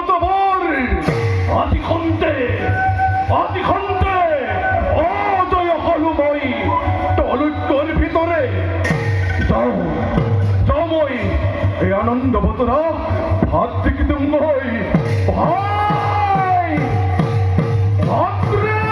মাতবর আদিখন্তে আদিখন্তে অজয় হলুময় টলুট্টর ভিতরে যাও যাওময় এই আনন্দ বতরা ভাত থেকে তুময় ভাই ভাতরে